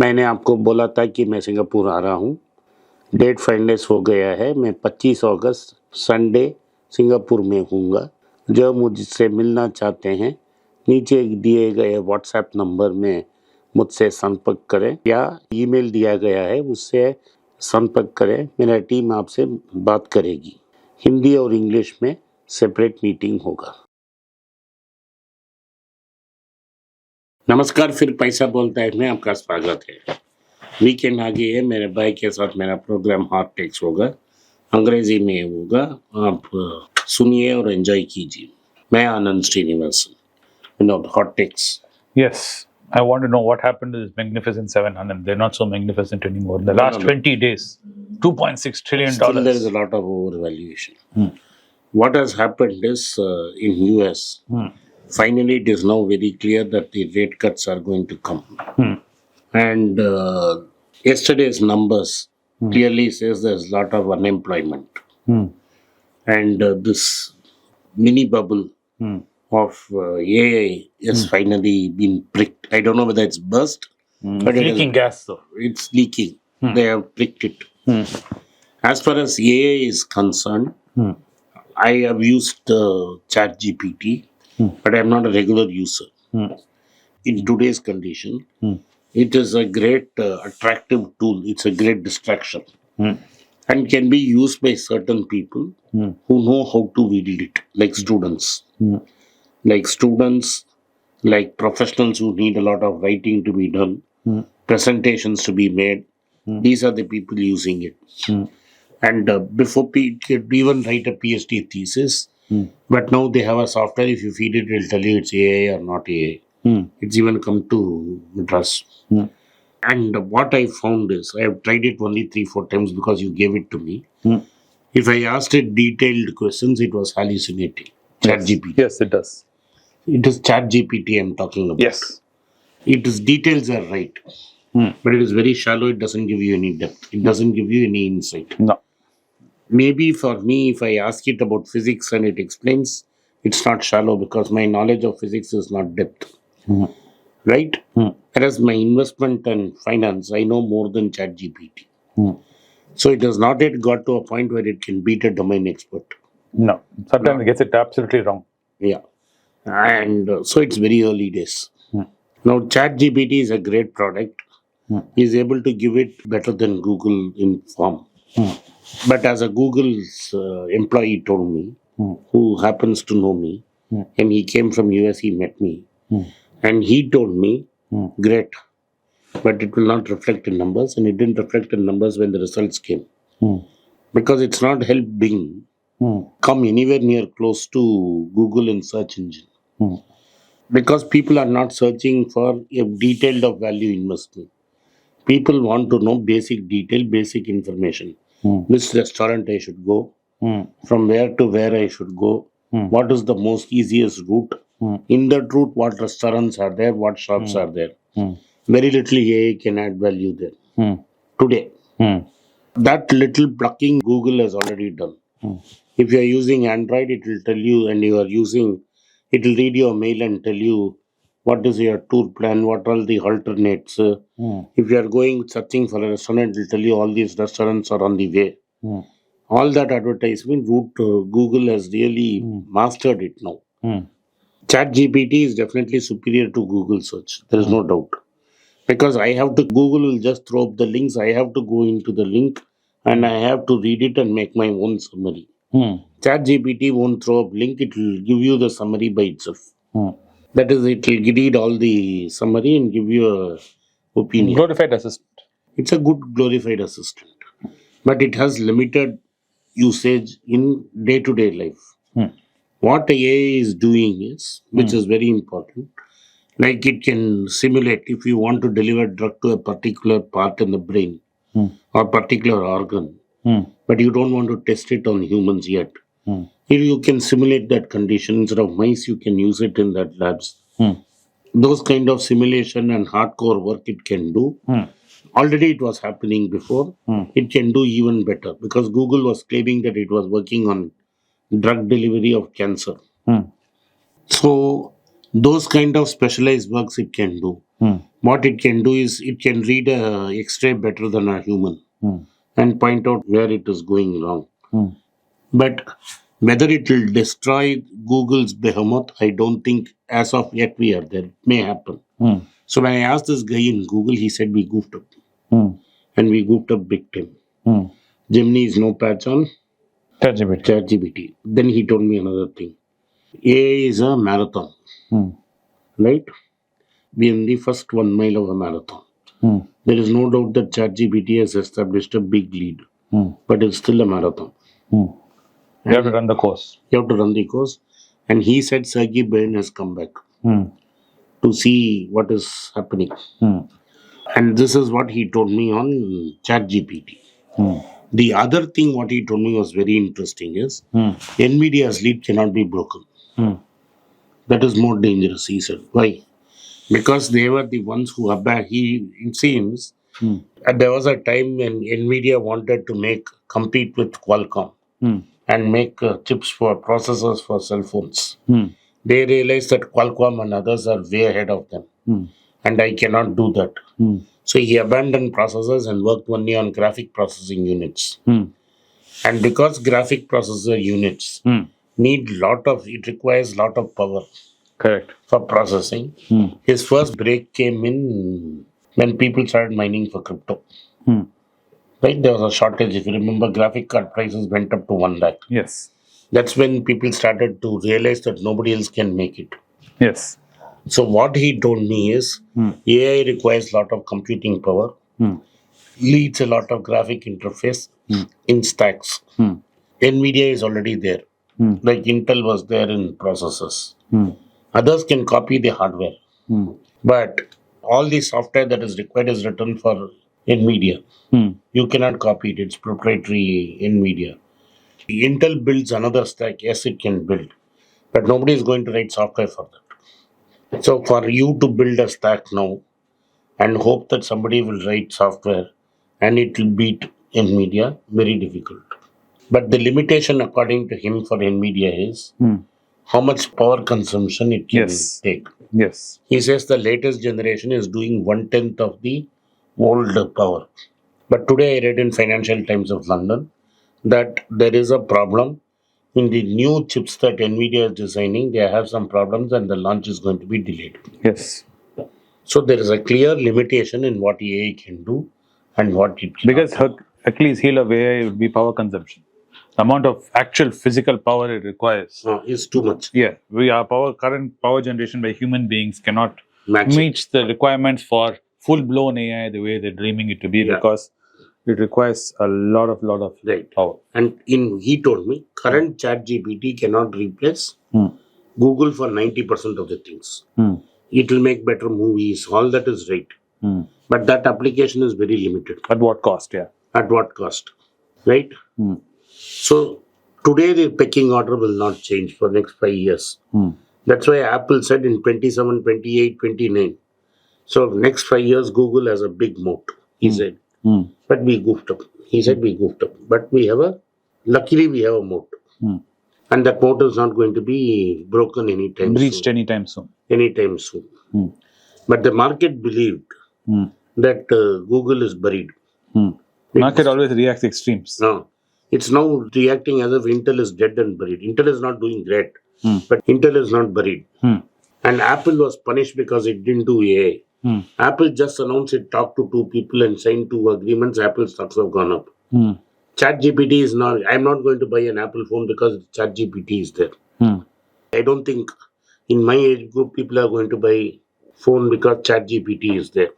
मैंने आपको बोला था कि मैं सिंगापुर आ रहा हूँ। डेट फाइनलाइज हो गया है। मैं 25 अगस्त संडे सिंगापुर में हूँगा। जो मुझसे मिलना चाहते हैं नीचे दिए गए व्हाट्सएप नंबर में मुझसे संपर्क करें या ईमेल दिया गया है उससे संपर्क करें। मेरा टीम आपसे बात करेगी। हिंदी और इंग्लिश में सेपरेट मीटिंग होगा। नमस्कार, फिर पैसा बोलता है में आपका स्वागत है। वीकेंड आ गई है। मेरे भाई के साथ मेरा प्रोग्राम हॉट टेक्स होगा, अंग्रेजी में होगा। आप सुनिए और एंजॉय कीजिए। मैं Anand Srinivasan, Vinod hot takes. Yes, I want to know what happened to this Magnificent Seven, Anand. They're not so magnificent anymore. The last 20 days, $2.6 trillion. Still, there is a lot of overvaluation. What has happened is in US, finally it is now very clear that the rate cuts are going to come. And yesterday's numbers clearly says there's a lot of unemployment. And this mini bubble of AI has finally been pricked. I don't know whether it's burst, but It's leaking gas, though. It's leaking. They have pricked it. As far as AI is concerned, I have used ChatGPT, but I am not a regular user. In today's condition, it is a great attractive tool. It's a great distraction and can be used by certain people who know how to wield it, like students. Like professionals who need a lot of writing to be done, presentations to be made. These are the people using it. And before you could even write a PhD thesis, but now they have a software. If you feed it, it'll tell you it's AI or not AI. It's even come to Madras. And what I found is, I have tried it only 3-4 times because you gave it to me. If I asked it detailed questions, it was hallucinating. ChatGPT. Yes, it does. It is ChatGPT I'm talking about. Yes. Its details are right, but it is very shallow. It doesn't give you any depth. It doesn't give you any insight. No. Maybe for me, if I ask it about physics and it explains, it's not shallow because my knowledge of physics is not depth. Right? Whereas my investment and finance, I know more than ChatGPT. So it has not yet got to a point where it can beat a domain expert. No. Sometimes it gets it absolutely wrong. Yeah. And so it's very early days. Now, ChatGPT is a great product. Is able to give it better than Google in form. But as a Google's employee told me, who happens to know me, and he came from US, he met me, and he told me, great, but it will not reflect in numbers, and it didn't reflect in numbers when the results came. Because it's not helped Bing come anywhere near close to Google in search engine. Because people are not searching for a detailed of value investment. People want to know basic detail, basic information. Which restaurant I should go, from where to where I should go, what is the most easiest route. In that route, what restaurants are there, what shops are there. Very little AI can add value there. Today. That little plucking Google has already done. If you are using Android, it will tell you, and you are using, it will read your mail and tell you what is your tour plan, what are the alternates. If you are going searching for a restaurant, it will tell you all these restaurants are on the way. All that advertisement route, Google has really mastered it now. ChatGPT is definitely superior to Google search. There is no doubt. Because Google will just throw up the links. I have to go into the link and I have to read it and make my own summary. ChatGPT won't throw up link. It will give you the summary by itself. That is, it will read all the summary and give you a opinion. Glorified assistant. It's a good glorified assistant. But it has limited usage in day-to-day life. What AI is doing is, which is very important, like it can simulate if you want to deliver drug to a particular part in the brain or particular organ, but you don't want to test it on humans yet. If you can simulate that condition instead of mice, you can use it in that labs. Those kind of simulation and hardcore work it can do. Already it was happening before. It can do even better because Google was claiming that it was working on drug delivery of cancer. So those kind of specialized works it can do. What it can do is it can read a X-ray better than a human and point out where it is going wrong. But whether it will destroy Google's behemoth, I don't think as of yet we are there. It may happen. So when I asked this guy in Google, he said we goofed up. And we goofed up big time. Gemini is no patch on ChatGPT. Then he told me another thing. AI is a marathon. Right? We are in the first 1 mile of a marathon. There is no doubt that ChatGPT has established a big lead. But it's still a marathon. You have to run the course. You have to run the course. And he said Sergey Brin has come back to see what is happening. And this is what he told me on ChatGPT. The other thing what he told me was very interesting is NVIDIA's lead cannot be broken. That is more dangerous, he said. Why? Because they were the ones who it seems there was a time when NVIDIA wanted to compete with Qualcomm and make chips for processors for cell phones. They realized that Qualcomm and others are way ahead of them. And I cannot do that. So he abandoned processors and worked only on graphic processing units. And because graphic processor units it requires lot of power. Correct. For processing. His first break came in when people started mining for crypto. Right? There was a shortage. If you remember, graphic card prices went up to 1 lakh. Yes. That's when people started to realize that nobody else can make it. Yes. So what he told me is AI requires a lot of computing power, needs a lot of graphic interface in stacks. NVIDIA is already there. Like Intel was there in processors. Others can copy the hardware. But all the software that is required is written for NVIDIA. You cannot copy it. It's proprietary NVIDIA. Intel builds another stack. Yes, it can build. But nobody is going to write software for that. So for you to build a stack now and hope that somebody will write software and it will beat NVIDIA, very difficult. But the limitation according to him for NVIDIA is how much power consumption it can take. Yes. He says the latest generation is doing 1/10 of the old power. But today I read in Financial Times of London that there is a problem in the new chips that NVIDIA is designing. They have some problems and the launch is going to be delayed. Yes. So there is a clear limitation in what AI can do and what it can. Because Achilles' heel of AI would be power consumption. The amount of actual physical power it requires is too much. Yeah, current power generation by human beings cannot Match meet the requirements for full-blown AI the way they're dreaming it to be because it requires a lot of power. And he told me current ChatGPT cannot replace Google for 90% of the things. It will make better movies. All that is right. But that application is very limited. At what cost? Yeah. At what cost? Right? So today the pecking order will not change for next 5 years. That's why Apple said in 27, 28, 29. So next 5 years Google has a big moat, he said. But we goofed up. He said we goofed up. But luckily we have a moat. And that moat is not going to be broken breached anytime soon. But the market believed that Google is buried. Market always reacts extremes. No. It's now reacting as if Intel is dead and buried. Intel is not doing great, but Intel is not buried. And Apple was punished because it didn't do AI. Apple just announced it talked to 2 people and signed 2 agreements. Apple stocks have gone up. ChatGPT is not, I'm not going to buy an Apple phone because ChatGPT is there. I don't think in my age group people are going to buy phone because ChatGPT is there.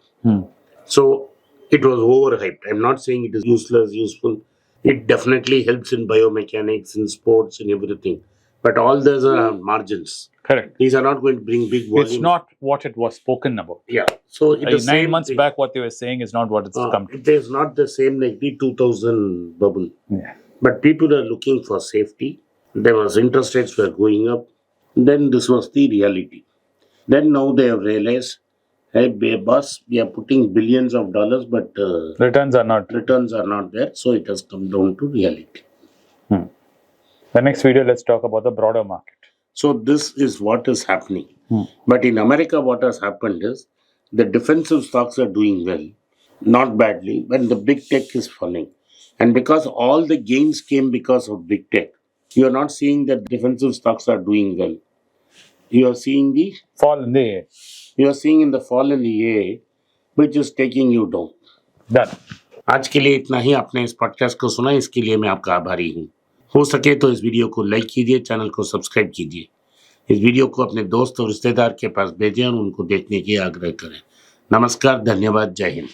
So it was overhyped. I'm not saying it is useless, useful. It definitely helps in biomechanics, in sports, in everything. But all those are margins. Correct. These are not going to bring big volumes. It's not what it was spoken about. Yeah. So it is 9 months back, what they were saying is not what it's come to. It is not the same like the 2000 bubble. Yeah. But people are looking for safety. There was interest rates were going up. Then this was the reality. Then now they have realized, hey, boss, we are putting billions of dollars, but returns are not there. So it has come down to reality. The next video, let's talk about the broader market. So this is what is happening. But in America, what has happened is The defensive stocks are doing well, not badly, but the big tech is falling. And because all the gains came because of big tech, you are not seeing that defensive stocks are doing well. You are seeing the Fall in the you are seeing in the fall in the A, which is taking you down. done. आज के लिए इतना ही। आपने इस podcast को सुना, इसके लिए मैं आपका आभारी हूँ। हो सके तो इस वीडियो को लाइक कीजिए, चैनल को सब्सक्राइब कीजिए, इस वीडियो को अपने दोस्त और रिश्तेदार के पास भेजें और उनको देखने की आग्रह करें। नमस्कार, धन्यवाद, जय हिंद।